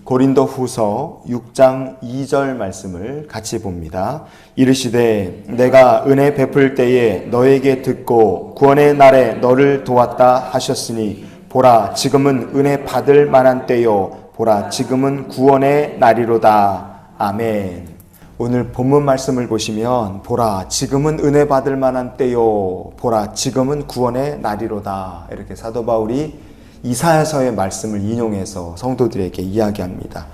고린도후서 6장 2절 말씀을 같이 봅니다. 이르시되 내가 은혜 베풀 때에 너에게 듣고 구원의 날에 너를 도왔다 하셨으니 보라 지금은 은혜 받을 만한 때요 보라 지금은 구원의 날이로다. 아멘. 오늘 본문 말씀을 보시면 보라 지금은 은혜 받을 만한 때요 보라 지금은 구원의 날이로다. 이렇게 사도 바울이 이사야서의 말씀을 인용해서 성도들에게 이야기합니다.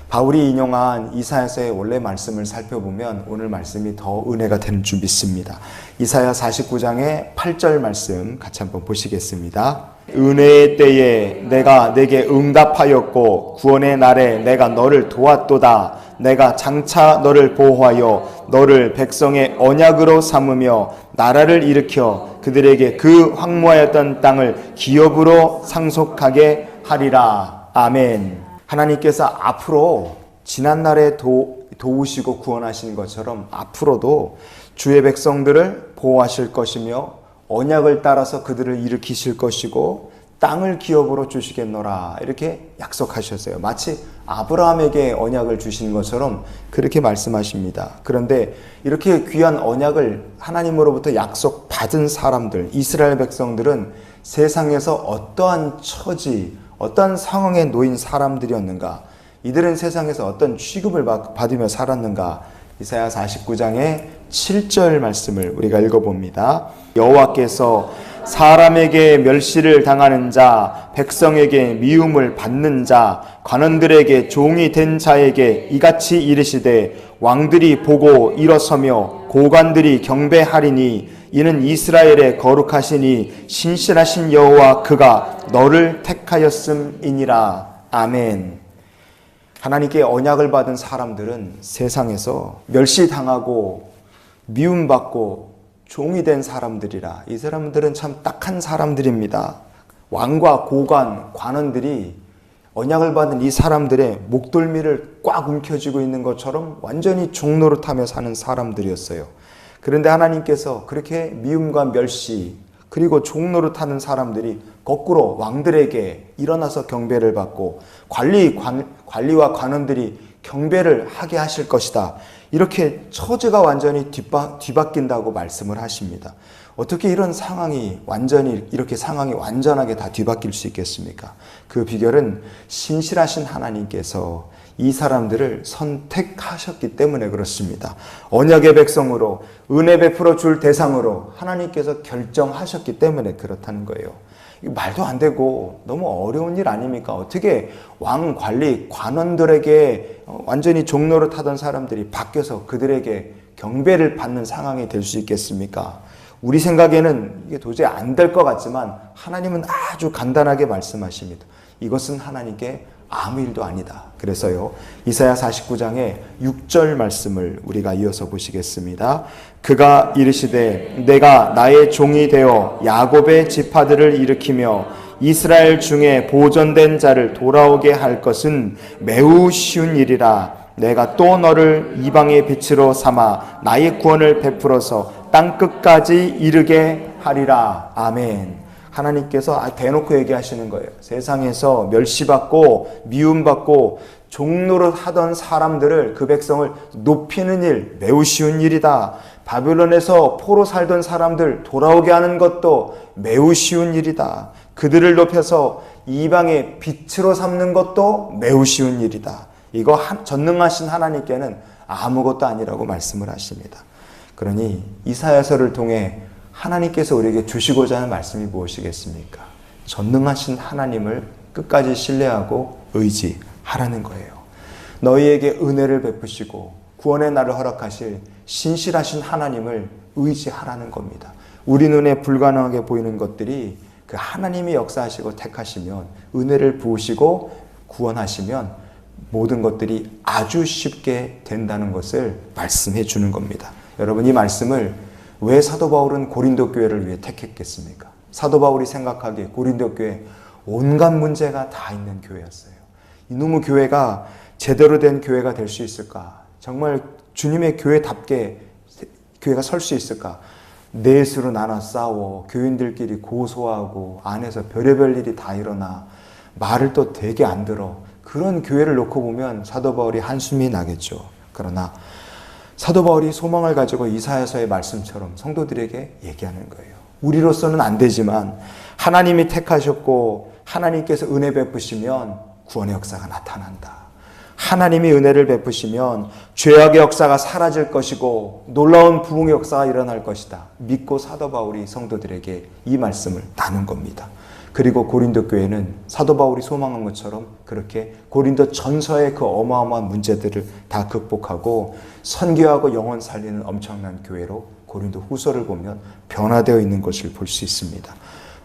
바울이 인용한 이사야서의 원래 말씀을 살펴보면 오늘 말씀이 더 은혜가 되는 줄 믿습니다. 이사야 49장의 8절 말씀 같이 한번 보시겠습니다. 은혜의 때에 내가 내게 응답하였고 구원의 날에 내가 너를 도왔도다. 내가 장차 너를 보호하여 너를 백성의 언약으로 삼으며 나라를 일으켜 그들에게 그 황무하였던 땅을 기업으로 상속하게 하리라. 아멘. 하나님께서 앞으로 지난날에 도우시고 구원하신 것처럼 앞으로도 주의 백성들을 보호하실 것이며 언약을 따라서 그들을 일으키실 것이고 땅을 기업으로 주시겠노라 이렇게 약속하셨어요. 마치 아브라함에게 언약을 주신 것처럼 그렇게 말씀하십니다. 그런데 이렇게 귀한 언약을 하나님으로부터 약속받은 사람들, 이스라엘 백성들은 세상에서 어떠한 처지, 어떠한 상황에 놓인 사람들이었는가? 이들은 세상에서 어떤 취급을 받으며 살았는가? 이사야 49장의 7절 말씀을 우리가 읽어봅니다. 여호와께서 사람에게 멸시를 당하는 자, 백성에게 미움을 받는 자, 관원들에게 종이 된 자에게 이같이 이르시되 왕들이 보고 일어서며 고관들이 경배하리니 이는 이스라엘의 거룩하시니 신실하신 여호와 그가 너를 택하였음이니라. 아멘. 하나님께 언약을 받은 사람들은 세상에서 멸시당하고 미움받고 종이 된 사람들이라. 이 사람들은 참 딱한 사람들입니다. 왕과 고관, 관원들이 언약을 받은 이 사람들의 목덜미를 꽉 움켜쥐고 있는 것처럼 완전히 종노릇하며 사는 사람들이었어요. 그런데 하나님께서 그렇게 미움과 멸시 그리고 종노릇하는 사람들이 거꾸로 왕들에게 일어나서 경배를 받고 관리와 관원들이 경배를 하게 하실 것이다. 이렇게 처지가 완전히 뒤바뀐다고 말씀을 하십니다. 어떻게 이런 상황이 이렇게 상황이 완전하게 다 뒤바뀔 수 있겠습니까? 그 비결은 신실하신 하나님께서 이 사람들을 선택하셨기 때문에 그렇습니다. 언약의 백성으로 은혜 베풀어 줄 대상으로 하나님께서 결정하셨기 때문에 그렇다는 거예요. 말도 안 되고 너무 어려운 일 아닙니까? 어떻게 왕, 관리, 관원들에게 완전히 종노릇 하던 사람들이 바뀌어서 그들에게 경배를 받는 상황이 될 수 있겠습니까? 우리 생각에는 이게 도저히 안 될 것 같지만 하나님은 아주 간단하게 말씀하십니다. 이것은 하나님께 아무 일도 아니다. 그래서요, 이사야 49장의 6절 말씀을 우리가 이어서 보시겠습니다. 그가 이르시되 내가 나의 종이 되어 야곱의 지파들을 일으키며 이스라엘 중에 보존된 자를 돌아오게 할 것은 매우 쉬운 일이라. 내가 또 너를 이방의 빛으로 삼아 나의 구원을 베풀어서 땅 끝까지 이르게 하리라. 아멘. 하나님께서 대놓고 얘기하시는 거예요. 세상에서 멸시받고 미움받고 종노릇 하던 사람들을, 그 백성을 높이는 일 매우 쉬운 일이다. 바벨론에서 포로 살던 사람들 돌아오게 하는 것도 매우 쉬운 일이다. 그들을 높여서 이방의 빛으로 삼는 것도 매우 쉬운 일이다. 이거 전능하신 하나님께는 아무것도 아니라고 말씀을 하십니다. 그러니 이사야서를 통해 하나님께서 우리에게 주시고자 하는 말씀이 무엇이겠습니까? 전능하신 하나님을 끝까지 신뢰하고 의지하라는 거예요. 너희에게 은혜를 베푸시고 구원의 날을 허락하실 신실하신 하나님을 의지하라는 겁니다. 우리 눈에 불가능하게 보이는 것들이 그 하나님이 역사하시고 택하시면, 은혜를 부으시고 구원하시면 모든 것들이 아주 쉽게 된다는 것을 말씀해 주는 겁니다. 여러분, 이 말씀을 왜 사도 바울은 고린도 교회를 위해 택했겠습니까? 사도 바울이 생각하기에 고린도 교회 온갖 문제가 다 있는 교회였어요. 이놈의 교회가 제대로 된 교회가 될 수 있을까? 정말 주님의 교회답게 교회가 설 수 있을까? 넷으로 나눠 싸워 교인들끼리 고소하고 안에서 별의별 일이 다 일어나 말을 또 되게 안 들어. 그런 교회를 놓고 보면 사도 바울이 한숨이 나겠죠. 그러나 사도 바울이 소망을 가지고 이사야서의 말씀처럼 성도들에게 얘기하는 거예요. 우리로서는 안 되지만 하나님이 택하셨고 하나님께서 은혜 베푸시면 구원의 역사가 나타난다. 하나님이 은혜를 베푸시면 죄악의 역사가 사라질 것이고 놀라운 부흥의 역사가 일어날 것이다. 믿고 사도 바울이 성도들에게 이 말씀을 나눈 겁니다. 그리고 고린도 교회는 사도 바울이 소망한 것처럼 그렇게 고린도 전서의 그 어마어마한 문제들을 다 극복하고 선교하고 영혼 살리는 엄청난 교회로 고린도 후서를 보면 변화되어 있는 것을 볼 수 있습니다.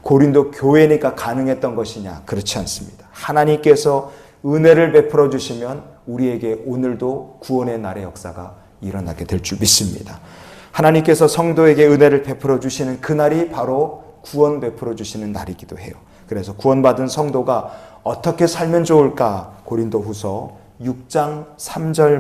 고린도 교회니까 가능했던 것이냐? 그렇지 않습니다. 하나님께서 은혜를 베풀어 주시면 우리에게 오늘도 구원의 날의 역사가 일어나게 될 줄 믿습니다. 하나님께서 성도에게 은혜를 베풀어 주시는 그날이 바로 구원 베풀어 주시는 날이기도 해요. 그래서 구원받은 성도가 어떻게 살면 좋을까? 고린도 후서 6장 3절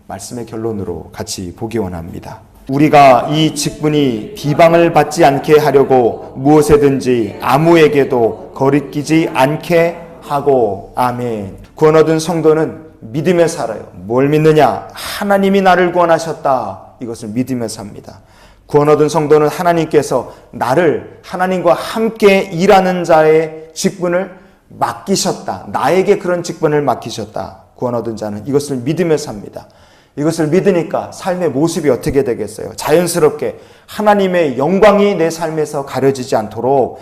말씀의 결론으로 같이 보기 원합니다. 우리가 이 직분이 비방을 받지 않게 하려고 무엇에든지 아무에게도 거리끼지 않게 하고. 아멘. 구원 얻은 성도는 믿음에 살아요. 뭘 믿느냐? 하나님이 나를 구원하셨다. 이것을 믿음에 삽니다. 구원 얻은 성도는 하나님께서 나를 하나님과 함께 일하는 자의 직분을 맡기셨다. 나에게 그런 직분을 맡기셨다. 구원 얻은 자는 이것을 믿음에 삽니다. 이것을 믿으니까 삶의 모습이 어떻게 되겠어요? 자연스럽게 하나님의 영광이 내 삶에서 가려지지 않도록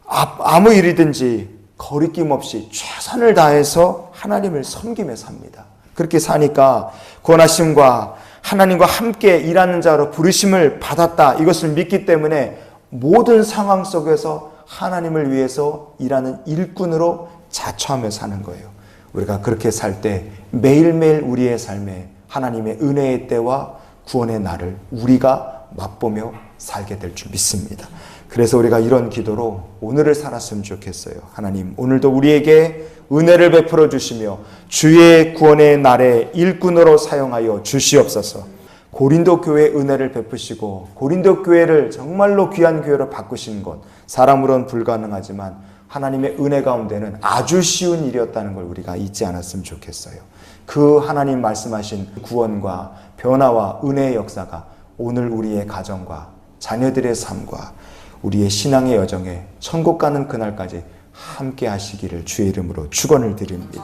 아무 일이든지 거리낌 없이 최선을 다해서 하나님을 섬기며 삽니다. 그렇게 사니까 구원하심과 하나님과 함께 일하는 자로 부르심을 받았다. 이것을 믿기 때문에 모든 상황 속에서 하나님을 위해서 일하는 일꾼으로 자처하며 사는 거예요. 우리가 그렇게 살 때 매일매일 우리의 삶에 하나님의 은혜의 때와 구원의 날을 우리가 맛보며 살게 될 줄 믿습니다. 그래서 우리가 이런 기도로 오늘을 살았으면 좋겠어요. 하나님, 오늘도 우리에게 은혜를 베풀어 주시며 주의 구원의 날에 일꾼으로 사용하여 주시옵소서. 고린도 교회에 은혜를 베푸시고 고린도 교회를 정말로 귀한 교회로 바꾸신 것, 사람으로는 불가능하지만 하나님의 은혜 가운데는 아주 쉬운 일이었다는 걸 우리가 잊지 않았으면 좋겠어요. 그 하나님 말씀하신 구원과 변화와 은혜의 역사가 오늘 우리의 가정과 자녀들의 삶과 우리의 신앙의 여정에 천국 가는 그날까지 함께 하시기를 주의 이름으로 축원을 드립니다.